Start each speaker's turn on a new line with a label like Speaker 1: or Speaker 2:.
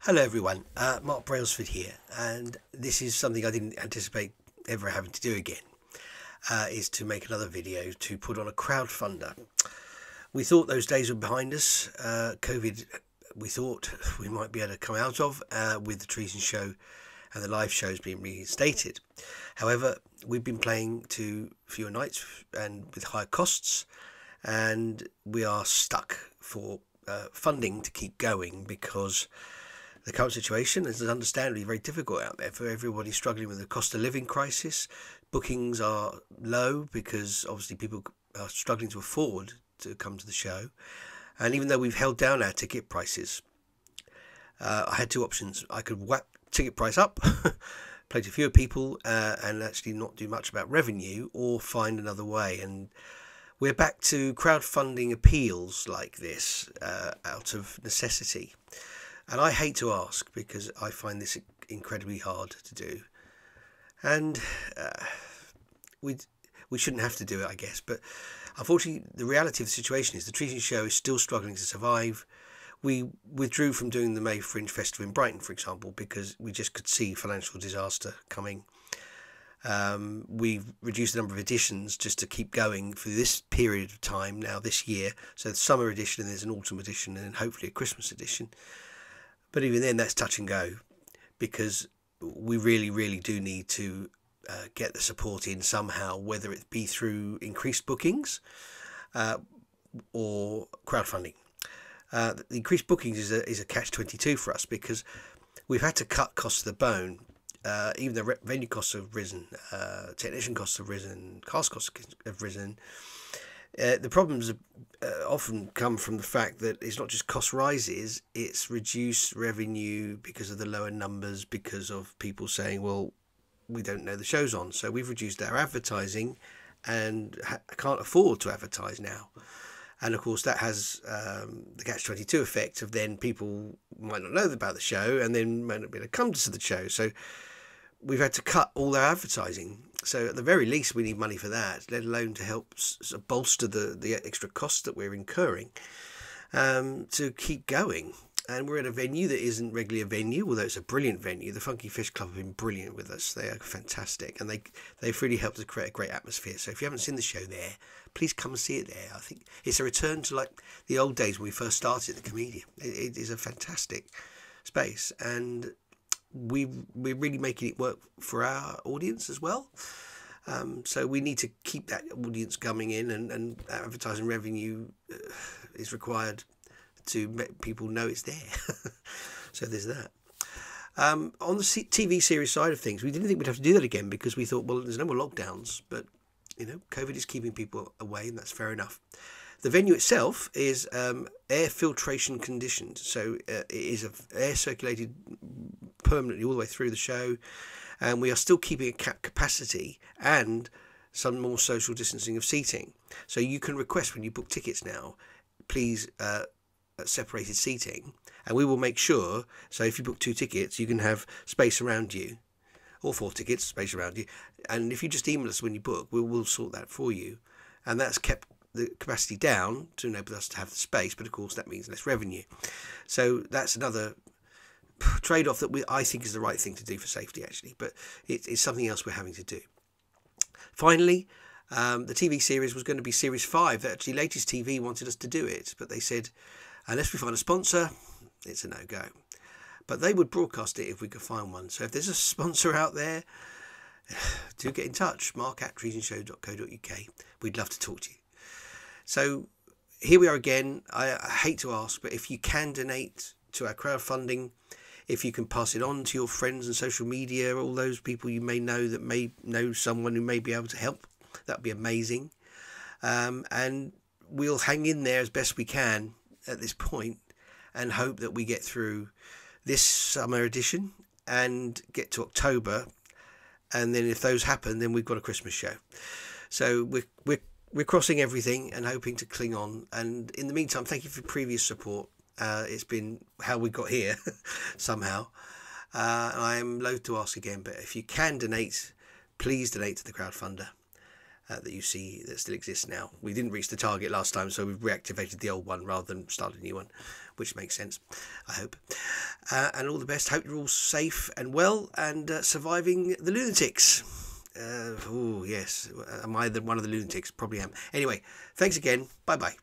Speaker 1: Hello everyone, Mark Brailsford here, and this is something I didn't anticipate ever having to do again, is to make another video to put on a crowdfunder. We thought those days were behind us. COVID, we thought we might be able to come out of with the Treason show and the live shows being reinstated. However, we've been playing to fewer nights and with higher costs, and we are stuck for funding to keep going because the current situation is understandably very difficult out there for everybody struggling with the cost of living crisis. Bookings are low because obviously people are struggling to afford to come to the show. And even though we've held down our ticket prices, I had two options. I could whack ticket price up, play to fewer people and actually not do much about revenue, or find another way. And we're back to crowdfunding appeals like this out of necessity. And I hate to ask because I find this incredibly hard to do. And we shouldn't have to do it, I guess. But unfortunately, the reality of the situation is the Treason show is still struggling to survive. We withdrew from doing the May Fringe Festival in Brighton, for example, because we just could see financial disaster coming. We've reduced the number of editions just to keep going for this period of time now this year. So the summer edition, and there's an autumn edition, and then hopefully a Christmas edition. But even then, that's touch and go, because we really do need to get the support in somehow, whether it be through increased bookings or crowdfunding. The increased bookings is a catch-22 for us, because we've had to cut costs to the bone. Even the venue costs have risen, technician costs have risen, cast costs have risen. The problems often come from the fact that it's not just cost rises, it's reduced revenue because of the lower numbers, because of people saying, well, we don't know the show's on. So we've reduced our advertising and can't afford to advertise now. And of course that has the catch-22 effect of then people might not know about the show and then might not be able to come to the show. So we've had to cut all our advertising. So at the very least, we need money for that, let alone to help bolster the extra costs that we're incurring to keep going. And we're at a venue that isn't regularly a venue, although it's a brilliant venue. The Funky Fish Club have been brilliant with us. They are fantastic, and they've really helped us create a great atmosphere. So if you haven't seen the show there, please come and see it there. I think it's a return to like the old days when we first started the Comedian. It is a fantastic space, and we're really making it work for our audience as well. So we need to keep that audience coming in, and advertising revenue is required to make people know it's there. So there's that. On the TV series side of things, we didn't think we'd have to do that again, because we thought, well, there's no more lockdowns, but you know, COVID is keeping people away, and that's fair enough. The venue itself is air filtration conditioned, so it is air circulated permanently all the way through the show, and we are still keeping a capped capacity and some more social distancing of seating. So you can request when you book tickets now, please separated seating, and we will make sure. So if you book 2 tickets, you can have space around you, or 4 tickets, space around you. And if you just email us when you book, we'll sort that for you, and that's kept the capacity down to enable us to have the space, but of course that means less revenue. So that's another trade-off that I think is the right thing to do for safety, actually, but it's something else we're having to do. Finally, the TV series was going to be Series 5. Actually, Latest TV wanted us to do it, but they said, unless we find a sponsor, it's a no-go. But they would broadcast it if we could find one. So if there's a sponsor out there, do get in touch, mark@treasonshow.co.uk. We'd love to talk to you. So here we are again. I hate to ask, but if you can donate to our crowdfunding, if you can pass it on to your friends and social media, all those people you may know that may know someone who may be able to help, that would be amazing. And we'll hang in there as best we can at this point and hope that we get through this summer edition and get to October. And then if those happen, then we've got a Christmas show. So we're crossing everything and hoping to cling on. And in the meantime, thank you for previous support. It's been how we got here somehow. I'm loath to ask again, but if you can donate, please donate to the crowdfunder. that you see that still exists now. We didn't reach the target last time, so we've reactivated the old one rather than started a new one, which makes sense, I hope. And all the best. Hope you're all safe and well and surviving the lunatics. Oh, yes. Am I one of the lunatics? Probably am. Anyway, thanks again. Bye-bye.